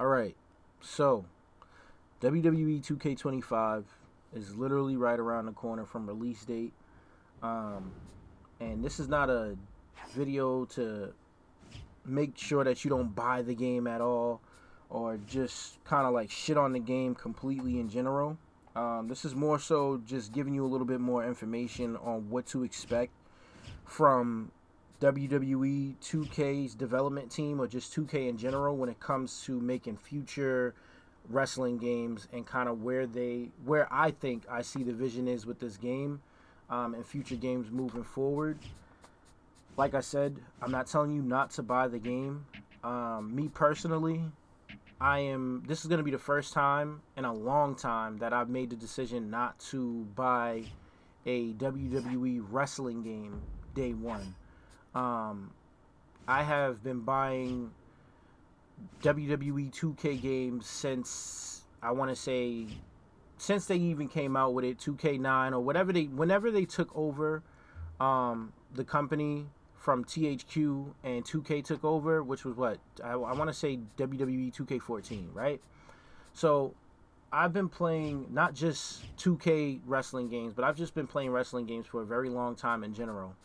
Alright, so WWE 2K25 is literally right around the corner from release date. Um, and this is not a video to make sure that you don't buy the game at all or just kind of like shit on the game completely in general. This is more so just giving you a little bit more information on what to expect from WWE 2K's development team or just 2K in general when it comes to making future wrestling games and kind of where I think I see the vision is with this game and future games moving forward. Like I said, I'm not telling you not to buy the game. Me personally, this is going to be the first time in a long time that I've made the decision not to buy a WWE wrestling game day one. I have been buying WWE 2K games since I want to say since they even came out with it, 2K9 or whenever they took over the company from THQ and 2K took over, which was what I want to say WWE 2K14, right? So I've been playing not just 2K wrestling games, but I've just been playing wrestling games for a very long time in general.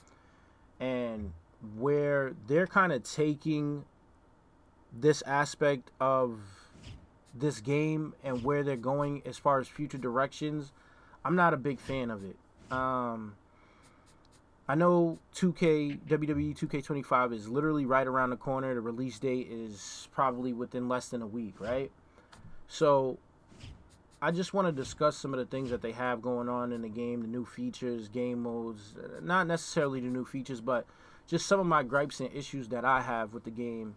And where they're kind of taking this aspect of this game and where they're going as far as future directions, I'm not a big fan of it. I know WWE 2K25 is literally right around the corner. The release date is probably within less than a week, right? So I just want to discuss some of the things that they have going on in the game, the new features, game modes, not necessarily the new features, but just some of my gripes and issues that I have with the game,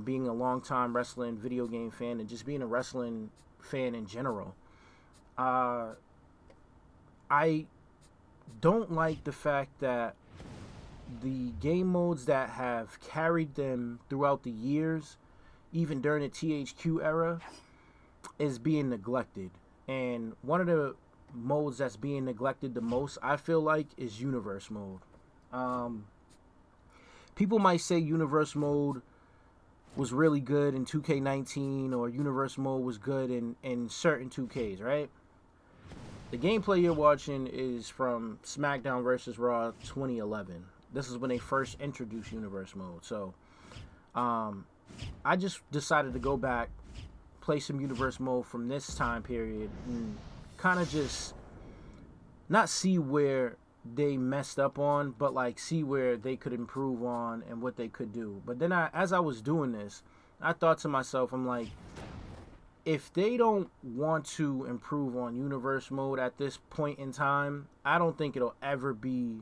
being a long-time wrestling video game fan and just being a wrestling fan in general. I don't like the fact that the game modes that have carried them throughout the years, even during the THQ era, is being neglected. And one of the modes that's being neglected the most, I feel like, is universe mode. People might say universe mode was really good in 2K19 or universe mode was good in certain 2Ks, right? The gameplay you're watching is from SmackDown vs. Raw 2011. This is when they first introduced universe mode. So I just decided to go back, play some universe mode from this time period and kind of just not see where they messed up on, but like see where they could improve on and what they could do. But then as I was doing this, I thought to myself, I'm like, if they don't want to improve on universe mode at this point in time, I don't think it'll ever be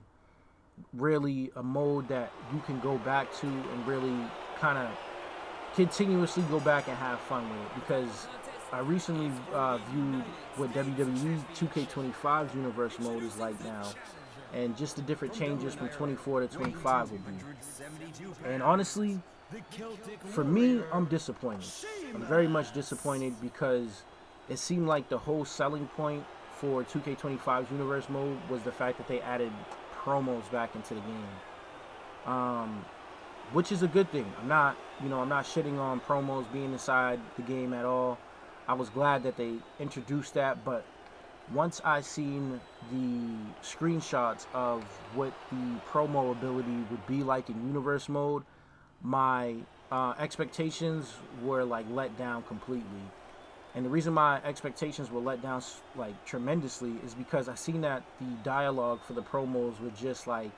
really a mode that you can go back to and really kind of continuously go back and have fun with it. Because I recently viewed what WWE 2K25's universe mode is like now, and just the different changes from 24 to 25 would be. And honestly, for me, I'm disappointed. I'm very much disappointed because it seemed like the whole selling point for 2K25's universe mode was the fact that they added promos back into the game, which is a good thing. I'm not shitting on promos being inside the game at all. I was glad that they introduced that, but once I seen the screenshots of what the promo ability would be like in universe mode, my expectations were like let down completely. And the reason my expectations were let down like tremendously is because I seen that the dialogue for the promos were just like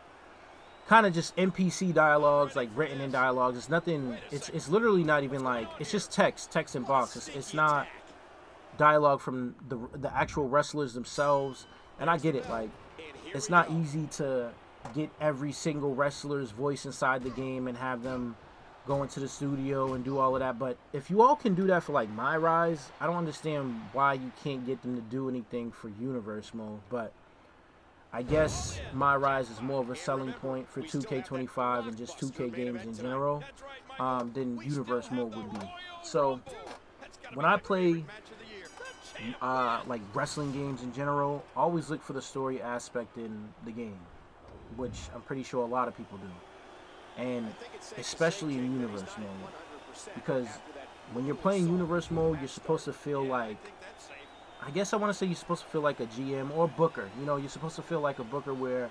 kind of just NPC dialogues, like written in dialogues. It's nothing. It's literally not even like, it's just text in box. It's not dialogue from the actual wrestlers themselves. And I get it, like it's not easy to get every single wrestler's voice inside the game and have them go into the studio and do all of that. But if you all can do that for like My Rise, I don't understand why you can't get them to do anything for universe mode. But I guess My Rise is more of a selling point for 2K25 and just 2K games in general than universe mode would be. So when I play like wrestling games in general, I always look for the story aspect in the game, which I'm pretty sure a lot of people do, and especially in universe mode, because when you're playing universe mode, you're supposed to feel like, I guess I want to say you're supposed to feel like a GM or booker. You know, you're supposed to feel like a booker where,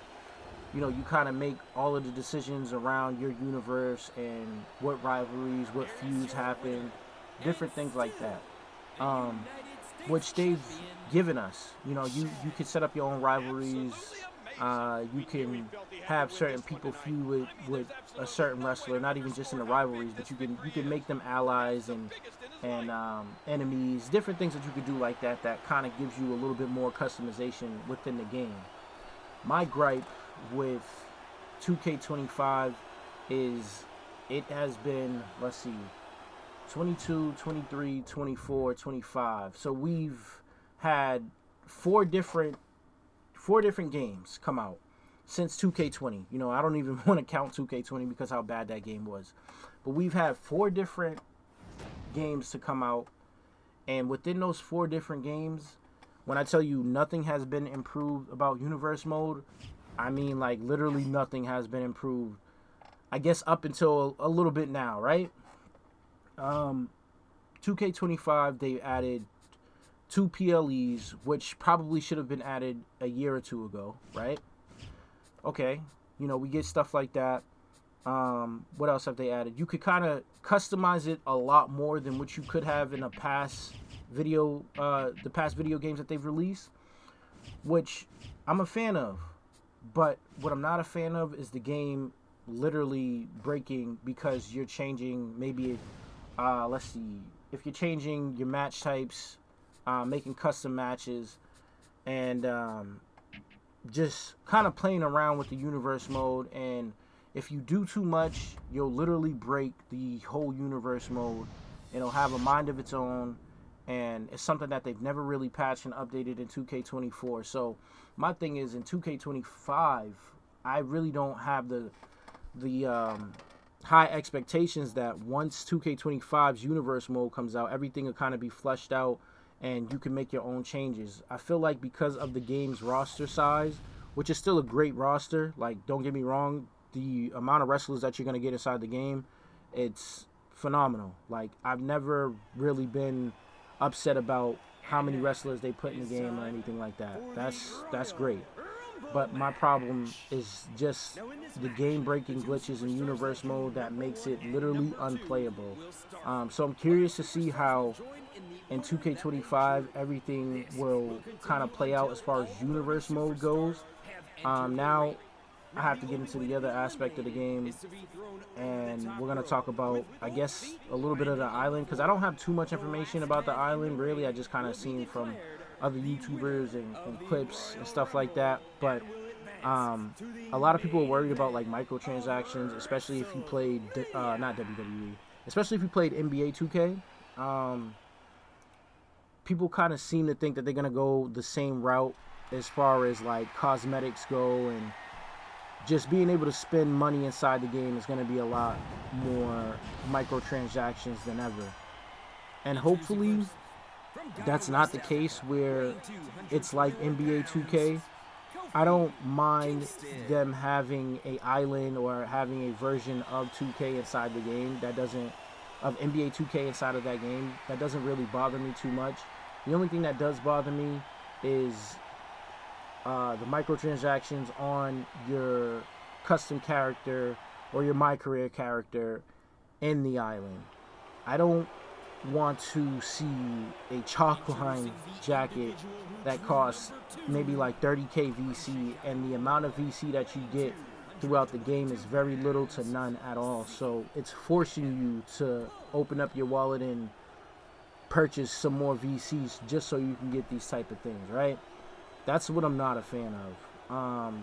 you know, you kind of make all of the decisions around your universe and what rivalries, what feuds happen, different things like that. Which they've given us. You know, you can set up your own rivalries. You can have certain people feud with a certain wrestler, not even just in the rivalries, but you can make them allies and enemies, different things that you could do like that. That kind of gives you a little bit more customization within the game. My gripe with 2K25 is it has been, let's see, 22, 23, 24, 25. So we've had four different games come out since 2K20. You know, I don't even want to count 2K20 because how bad that game was. But we've had four different games to come out, and within those four different games, when I tell you nothing has been improved about universe mode, I mean like literally nothing has been improved. I guess up until a little bit now, right? 2K25, they added 2 PLEs, which probably should have been added a year or two ago, right? Okay, you know, we get stuff like that. What else have they added? You could kind of customize it a lot more than what you could have in the past video games that they've released, which I'm a fan of. But what I'm not a fan of is the game literally breaking because you're changing maybe, let's see, if you're changing your match types, making custom matches, and just kind of playing around with the universe mode. And if you do too much, you'll literally break the whole universe mode. It'll have a mind of its own, and it's something that they've never really patched and updated in 2K24. So my thing is, in 2K25, I really don't have the high expectations that once 2K25's universe mode comes out, everything will kind of be fleshed out and you can make your own changes. I feel like because of the game's roster size, which is still a great roster, like, don't get me wrong, the amount of wrestlers that you're going to get inside the game, it's phenomenal. Like, I've never really been upset about how many wrestlers they put in the game or anything like that. That's great. But my problem is just the game-breaking glitches in universe mode that makes it literally unplayable. So I'm curious to see how in 2K25 everything will kind of play out as far as universe mode goes. Now I have to get into the other aspect of the game, and we're going to talk about, I guess, a little bit of the island, because I don't have too much information about the island, really. I just kind of seen from other YouTubers and clips and stuff like that. But a lot of people are worried about like microtransactions, especially if you played not WWE, especially if you played NBA 2K. People kind of seem to think that they're gonna go the same route as far as like cosmetics go, and just being able to spend money inside the game is gonna be a lot more microtransactions than ever. And hopefully that's not the case where it's like NBA 2K. I don't mind them having a island or having a version of 2K inside the game that doesn't, of NBA 2K inside of that game. That doesn't really bother me too much. The only thing that does bother me is the microtransactions on your custom character or your My Career character in the island. I don't want to see a chalkline jacket that costs maybe like 30k VC, and the amount of VC that you get throughout the game is very little to none at all. So it's forcing you to open up your wallet and purchase some more VCs just so you can get these type of things, right? That's what I'm not a fan of.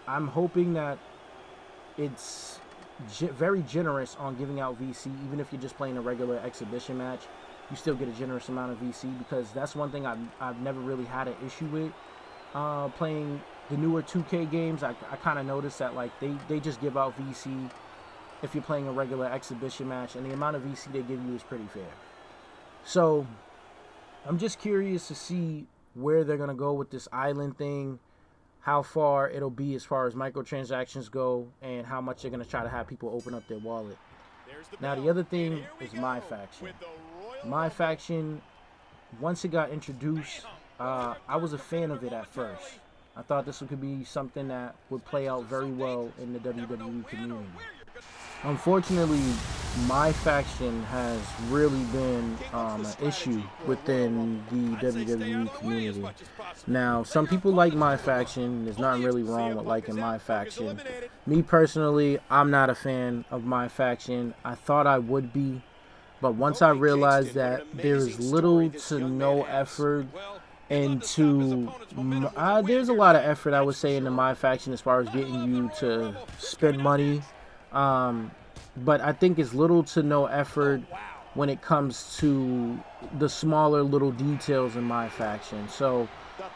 I'm hoping that it's very generous on giving out VC. Even if you're just playing a regular exhibition match, you still get a generous amount of VC, because that's one thing I've never really had an issue with playing the newer 2K games. I kind of noticed that like they just give out VC if you're playing a regular exhibition match, and the amount of VC they give you is pretty fair. So I'm just curious to see where they're gonna go with this island thing, how far it'll be as far as microtransactions go, and how much they're going to try to have people open up their wallet. Now the other thing is MyFaction. MyFaction, once it got introduced, I was a fan of it at first. I thought this could be something that would play out very well in the WWE community. Unfortunately, MyFaction has really been an issue within the WWE community. Now, some people like MyFaction. There's nothing really wrong with liking MyFaction. Me personally, I'm not a fan of MyFaction. I thought I would be, but once I realized that there's little to no effort into there's a lot of effort, I would say, into MyFaction as far as getting you to spend money, but I think it's little to no effort when it comes to the smaller little details in MyFaction. So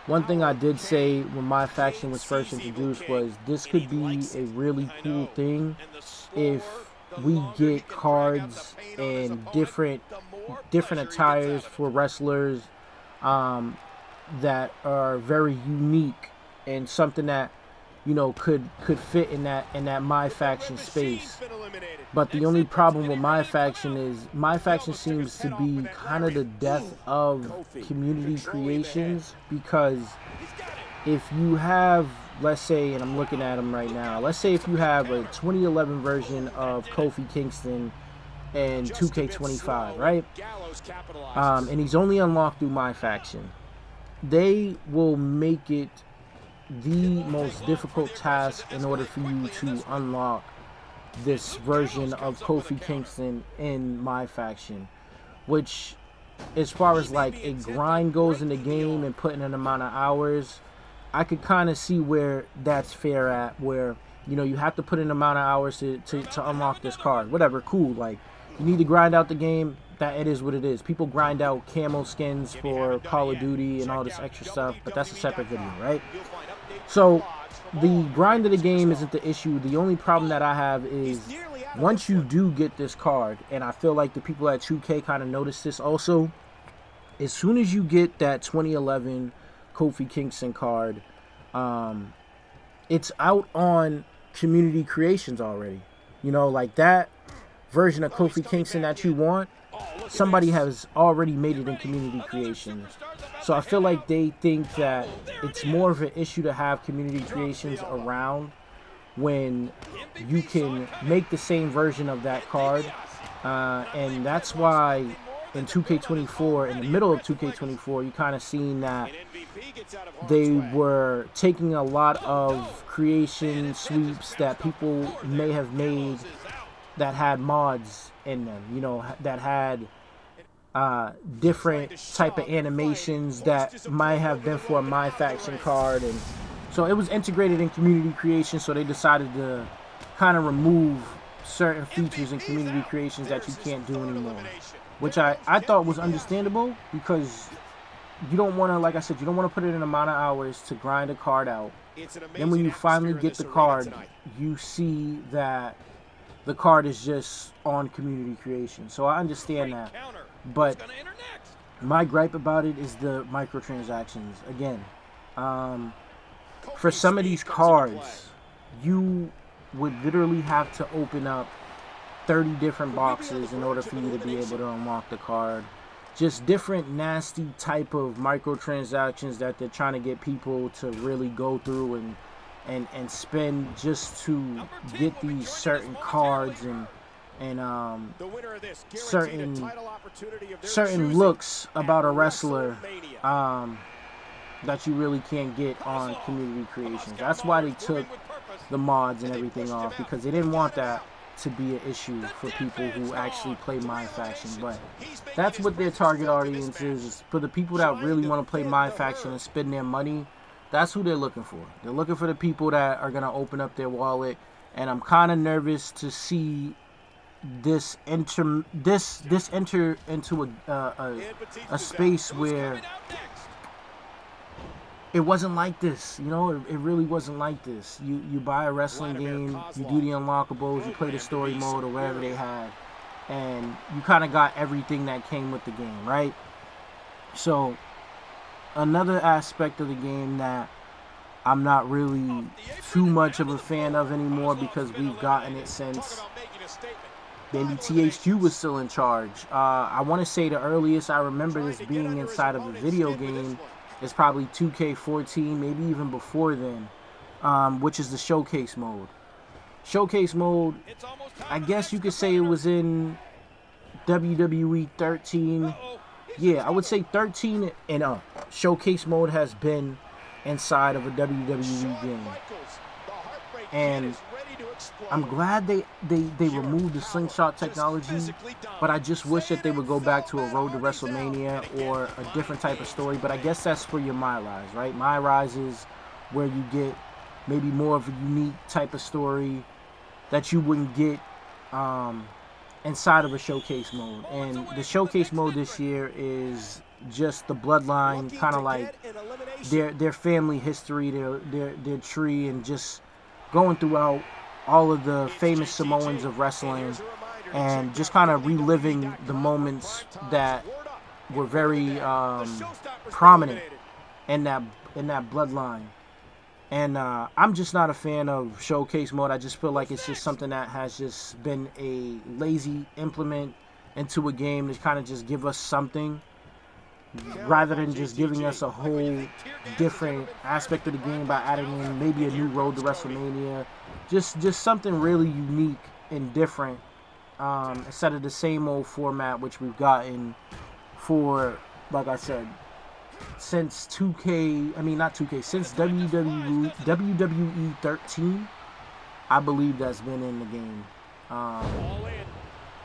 one thing I did say when MyFaction was first introduced was this could be a really cool thing if we get cards and different attires for wrestlers that are very unique and something that, you know, could fit in that MyFaction space. But the only problem with MyFaction is MyFaction seems to be kind of the death of community creations, because if you have, let's say, and I'm looking at them right now, let's say if you have a 2011 version of Kofi Kingston and 2K25, right? And he's only unlocked through MyFaction. They will make it the most difficult task in order for you to unlock this version of Kofi Kingston in MyFaction, which, as far as like a grind goes in the game and putting an amount of hours, I could kind of see where that's fair at, where, you know, you have to put in an amount of hours to unlock this card. Whatever, cool. Like, you need to grind out the game. That it is what it is. People grind out camo skins for Call of Duty and all this extra stuff, but that's a separate video, right? So the grind of the game isn't the issue. The only problem that I have is once you do get this card, and I feel like the people at 2K kind of noticed this also, as soon as you get that 2011 Kofi Kingston card, it's out on community creations already. You know, like that version of Kofi Kingston that you want, somebody has already made it in community creations. So I feel like they think that it's more of an issue to have community creations around when you can make the same version of that card. And that's why in 2K24, in the middle of 2K24, you kind of seen that they were taking a lot of creation sweeps that people may have made that had mods in them, you know, that had different type of animations that might have been for a MyFaction card, and so it was integrated in community creation. So they decided to kind of remove certain features in community creations that you can't do anymore, which I thought was understandable, because you don't want to, like I said, you don't want to put in an amount of hours to grind a card out. Then when you finally get the card, you see that the card is just on community creation. So I understand that. But my gripe about it is the microtransactions. Again, for some of these cards, you would literally have to open up 30 different boxes in order for you to be able to unlock the card. Just different nasty type of microtransactions that they're trying to get people to really go through and spend just to get these certain cards and certain looks about a wrestler that you really can't get on community creations. That's why they took the mods and everything off, because they didn't want that to be an issue for people who actually play MyFaction. But that's what their target audience is for the people that really want to play MyFaction and spend their money. That's who they're looking for. They're looking for the people that are going to open up their wallet. And I'm kind of nervous to see this enter into a space where it wasn't like this. You know, it really wasn't like this. You buy a wrestling game, you do the unlockables, you play the story mode or whatever they had, and you kind of got everything that came with the game, right? So another aspect of the game that I'm not really too much of a fan of anymore, because we've gotten it since maybe THQ was still in charge. I want to say the earliest I remember this being inside of a video game is probably 2K14, maybe even before then, which is the showcase mode. Showcase mode, I guess you could say it was in WWE 13. Yeah, I would say 13 and up. Showcase mode has been inside of a WWE game. And I'm glad they removed the slingshot technology, but I just wish that they would go back to a Road to WrestleMania or a different type of story. But I guess that's for your My Rise, right? My Rise is where you get maybe more of a unique type of story that you wouldn't get inside of a showcase mode. And the showcase mode this year is just the bloodline, kind of like their family history, their tree, and just going throughout all of the famous Samoans of wrestling and just kind of reliving the moments that were very prominent in that bloodline. And I'm just not a fan of showcase mode. I just feel like it's just something that has just been a lazy implement into a game to kind of just give us something rather than just giving us a whole different aspect of the game by adding in maybe a new Road to WrestleMania. Just something really unique and different instead of the same old format which we've gotten for, like I said, since since WWE 13, I believe that's been in the game.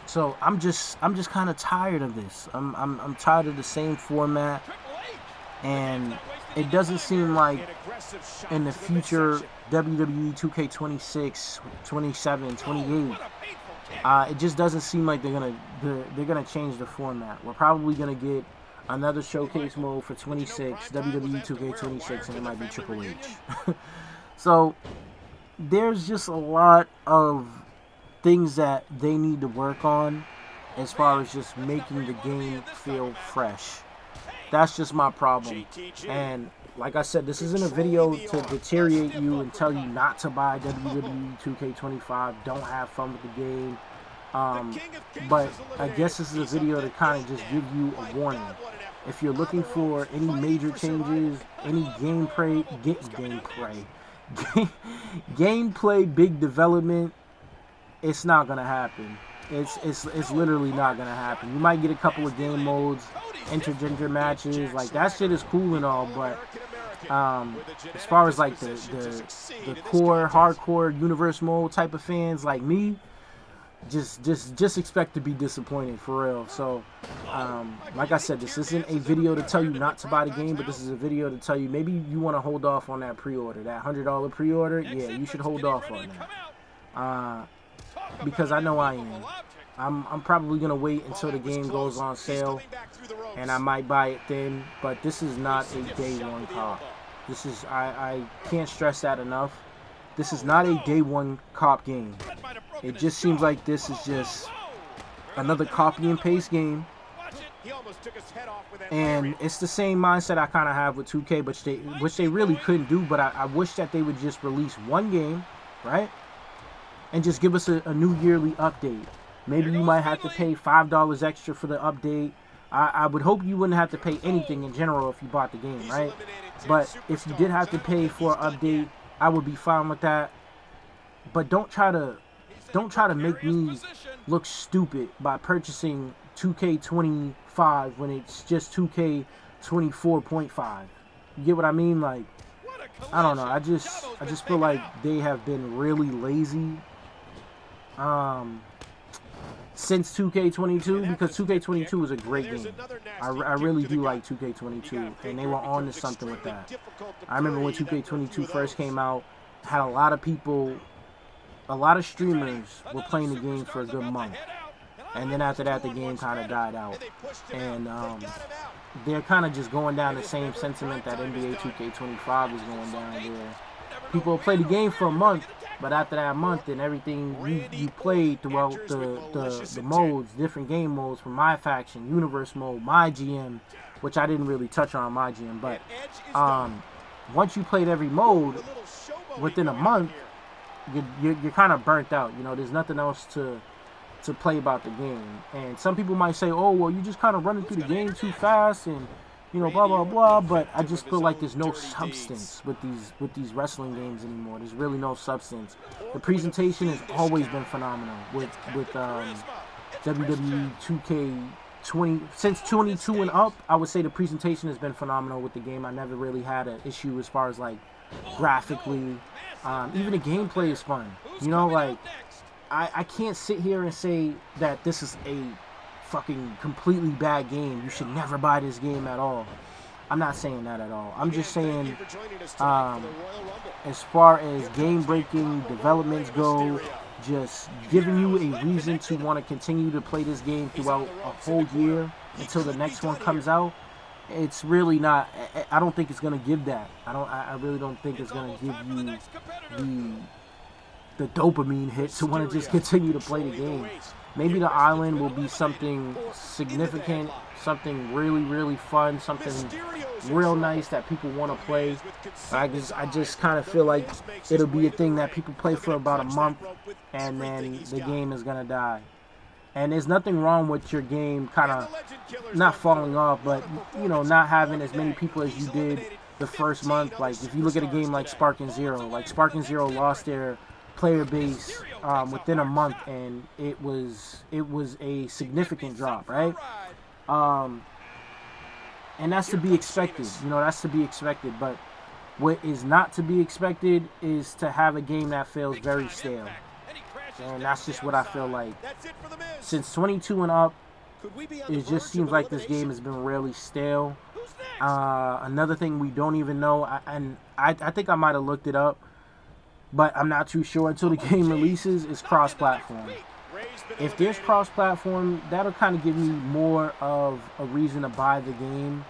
So I'm just kind of tired of this. I'm tired of the same format, and it doesn't seem like in the future WWE 2K26, 27, 28. It just doesn't seem like they're gonna change the format. We're probably gonna get another showcase mode for 26, WWE 2K26, and it might be Triple H. So there's just a lot of things that they need to work on as far as just making the game feel fresh. That's just my problem. And like I said, this isn't a video to deteriorate you and tell you not to buy WWE 2K25. Don't have fun with the game. But I guess this is a video to kind of just give you a warning. If you're looking for any major changes, any gameplay, big development, it's not gonna happen. It's literally not gonna happen. You might get a couple of game modes, intergender matches, like that shit is cool and all, but as far as like the core hardcore universe mode type of fans like me, just expect to be disappointed for real. So like I said, this isn't a video to tell you not to buy the game, but this is a video to tell you maybe you want to hold off on that pre-order, that $100 pre-order. Yeah, you should hold off on that, because I know I am. I'm probably gonna wait until the game goes on sale, and I might buy it then. But this is not a day one cop. This is I can't stress that enough. This is not a day one cop game. It just seems like this is just another copy and paste game, and it's the same mindset I kind of have with 2K, which they really couldn't do. But I wish that they would just release one game, right, and just give us a new yearly update. Maybe you might have to pay $5 extra for the update. I would hope you wouldn't have to pay anything in general if you bought the game, right? But if you did have to pay for an update, I would be fine with that. But don't try to make me look stupid by purchasing 2K25 when it's just 2K24.5. You get what I mean? Like, I don't know. I just feel like they have been really lazy since 2K22, because 2K22 is a great game. I really do like 2K22, and they were on to something with that. I remember when 2K22 first came out, had a lot of people, a lot of streamers were playing the game for a good month, and then after that the game kind of died out. And they're kind of just going down the same sentiment that NBA 2K25 is going down, where people play the game for a month, but after that month and everything you played throughout the modes, different game modes from MyFaction, Universe mode, MyGM, which I didn't really touch on MyGM, but once you played every mode within a month, you're kind of burnt out. You know, there's nothing else to to play about the game. And some people might say, oh, well, you just kind of running through the game too fast and, you know, blah, blah, blah. But I just feel like there's no substance with these wrestling games anymore. There's really no substance. The presentation has always been phenomenal with WWE 2K20. Since 22 and up, I would say the presentation has been phenomenal with the game. I never really had an issue as far as, like, graphically. Even the gameplay is fun. You know, like, I can't sit here and say that this is a fucking completely bad game. You should never buy this game at all. I'm not saying that at all. I'm just saying, as far as game-breaking developments go, just giving you a reason to want to continue to play this game throughout a whole year until the next one comes out, it's really not. I don't think it's going to give that. I really don't think it's going to give you the dopamine hit to want to just continue to play the game. Maybe the island will be something significant, something really, really fun, something real nice that people want to play. I just kind of feel like it'll be a thing that people play for about a month, and then the game is going to die. And there's nothing wrong with your game kind of not falling off, but, you know, not having as many people as you did the first month. Like, if you look at a game like Spark and Zero, lost their player base within a month, and it was a significant drop, right? And that's to be expected. You know, that's to be expected. But what is not to be expected is to have a game that feels very stale. And that's just what I feel like. Since 22 and up, it just seems like this game has been really stale. Another thing we don't even know, and I think I might have looked it up, but I'm not too sure until the game releases, is cross-platform. If there's cross-platform, that'll kind of give me more of a reason to buy the game.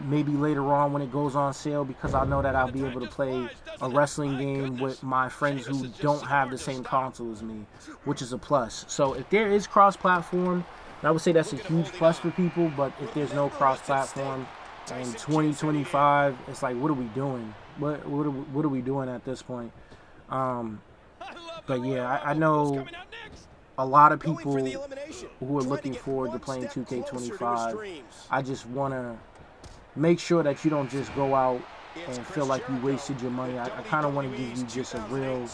Maybe later on when it goes on sale, because I know that I'll be able to play a wrestling game with my friends who don't have the same console as me, which is a plus. So if there is cross-platform, I would say that's a huge plus for people. But if there's no cross-platform in 2025, it's like, what are we doing? What are we doing at this point? But yeah, I know a lot of people who are looking forward to playing 2K25. I just want to make sure that you don't just go out and feel like you wasted your money. I kind of want to give you just a real,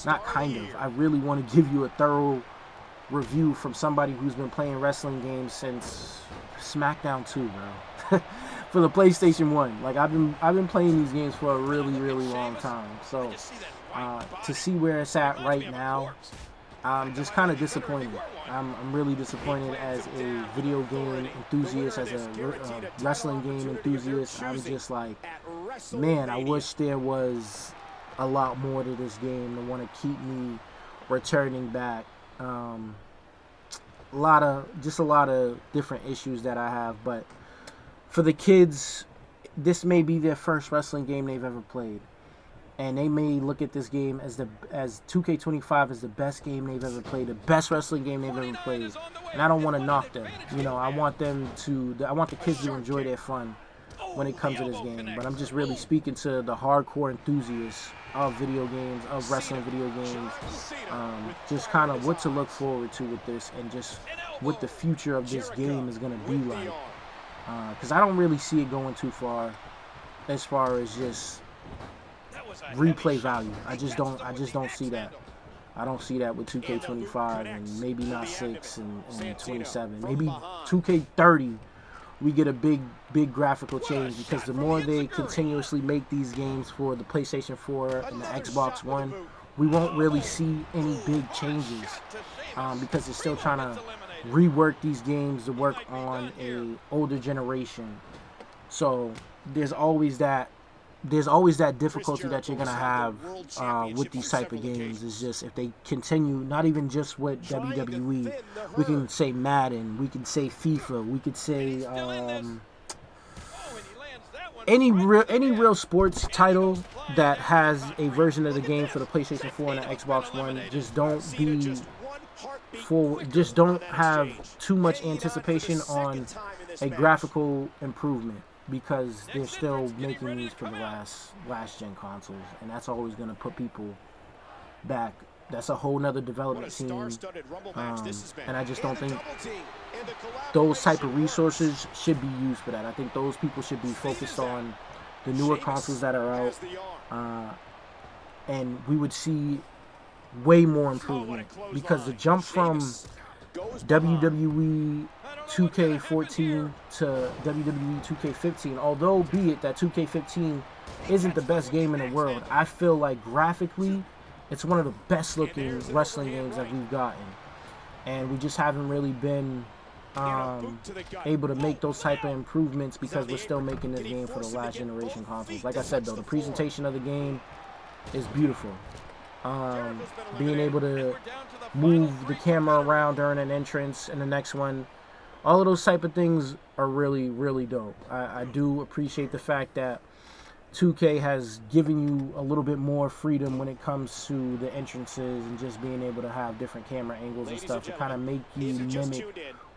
not kind of, I really want to give you a thorough review from somebody who's been playing wrestling games since SmackDown 2, bro. For the PlayStation 1. Like, I've been playing these games for a really, really long time. So to see where it's at right now, I'm just kind of disappointed. I'm really disappointed as a video game enthusiast, as a wrestling game enthusiast. I'm just like, man, I wish there was a lot more to this game to want to keep me returning back. A lot of different issues that I have, but for the kids, this may be their first wrestling game they've ever played. And they may look at this game as 2K25 as the best game they've ever played, the best wrestling game they've ever played. And I don't want to knock them. You know, I want the kids to enjoy their fun when it comes to this game. But I'm just really speaking to the hardcore enthusiasts of video games, of wrestling video games. Just kind of what to look forward to with this, and just what the future of this game is going to be like. Because I don't really see it going too far as just replay value. I just don't see that. I don't see that with 2K25, and maybe not 6 and 27. Maybe 2K30 we get a big graphical change, because the more they continuously make these games for the PlayStation 4 and the Xbox One, we won't really see any big changes, because they're still trying to rework these games to work on a older generation. So there's always that difficulty that you're gonna have with these type of games. Is just if they continue, not even just with WWE, we can say Madden, we can say FIFA, we could say any real sports title that has a version of the game for the PlayStation 4 and the Xbox One. Just don't have too much anticipation on a graphical improvement, because they're still making these for the last gen consoles, and that's always going to put people back. that's a whole nother development team, and I just don't think those type of resources should be used for that. I think those people should be focused on the newer consoles that are out, and we would see way more improvement, because the jump from WWE 2K14 to WWE 2K15, although be it that 2K15 isn't the best game in the world, I feel like graphically it's one of the best looking wrestling games that we've gotten, and we just haven't really been able to make those type of improvements because we're still making this game for the last generation consoles. Like I said though, the presentation of the game is beautiful. Being able to move the camera around during an entrance and the next one, all of those type of things are really, really dope. I do appreciate the fact that 2K has given you a little bit more freedom when it comes to the entrances and just being able to have different camera angles and stuff to kind of make you mimic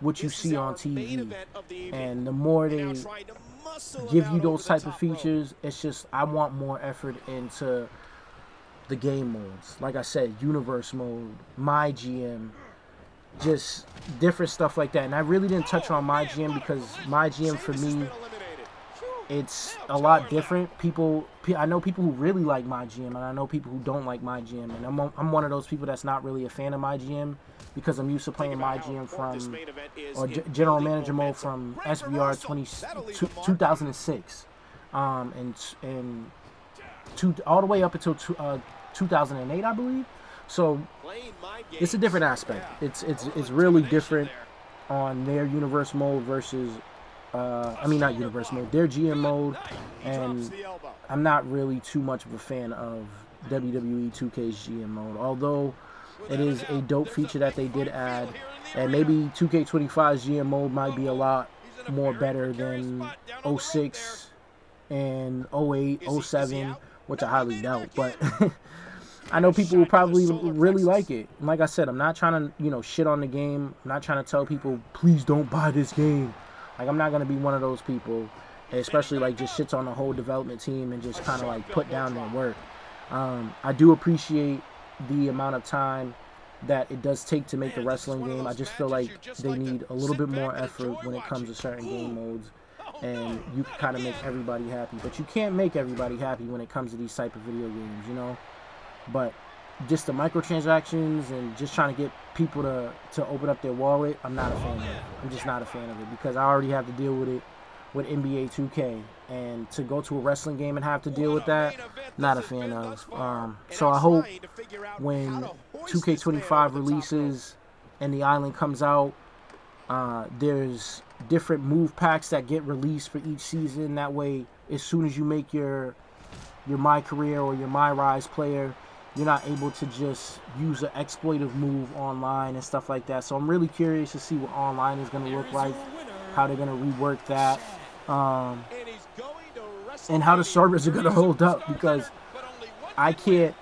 what you see on TV. And the more they give you those type of features, it's just, I want more effort into the game modes. Like I said, universe mode, my GM, just different stuff like that. And I really didn't touch on my GM because my GM for me, it's a lot different. I know people who really like my GM, and I know people who don't like my GM, and I'm one of those people that's not really a fan of my GM because I'm used to playing my GM from, or general manager mode from SBR 2006, and all the way up until 2008, I believe. So it's a different aspect. It's really different on their universe mode versus I mean, not universe mode, their GM mode, and I'm not really too much of a fan of WWE 2K's GM mode, although it is a dope feature that they did add, and maybe 2K25's GM mode might be a lot more better than 06 and 08, 07, which I highly doubt, but I know people will probably really like it. And like I said, I'm not trying to, shit on the game. I'm not trying to tell people, please don't buy this game. Like, I'm not going to be one of those people, especially, like, just shits on the whole development team and just kind of, like, put down their work. I do appreciate the amount of time that it does take to make the wrestling game. I just feel like they need a little bit more effort when it comes to certain game modes, and you can kind of make everybody happy. But you can't make everybody happy when it comes to these type of video games, But just the microtransactions and just trying to get people to open up their wallet, I'm not a fan of it. I'm just not a fan of it because I already have to deal with it with NBA 2K. And to go to a wrestling game and have to deal with that, not a fan of. So I hope when 2K25 releases and the island comes out, there's different move packs that get released for each season. That way, as soon as you make your My Career or your My Rise player, you're not able to just use an exploitive move online and stuff like that. So I'm really curious to see what online is going to look like, how they're going to rework that, and how the servers are going to hold up, because I can't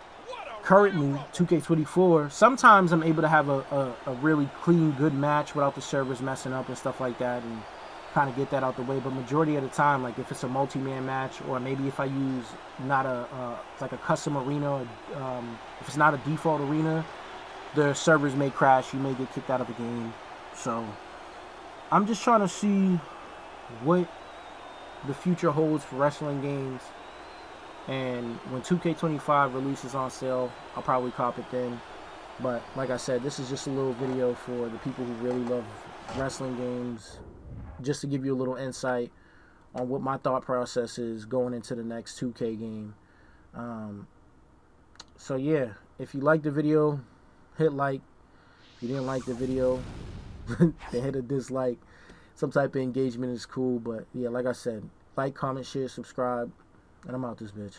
currently, 2K24, sometimes I'm able to have a really clean, good match without the servers messing up and stuff like that, and kind of get that out the way. But majority of the time, like if it's a multi-man match, or maybe if I use not like a custom arena, if it's not a default arena, the servers may crash, you may get kicked out of the game. So I'm just trying to see what the future holds for wrestling games, and when 2K25 releases on sale, I'll probably cop it then. But like I said, this is just a little video for the people who really love wrestling games, just to give you a little insight on what my thought process is going into the next 2K game. So yeah, if you liked the video, hit like. If you didn't like the video, then hit a dislike. Some type of engagement is cool, but yeah, like I said, like, comment, share, subscribe, and I'm out this bitch.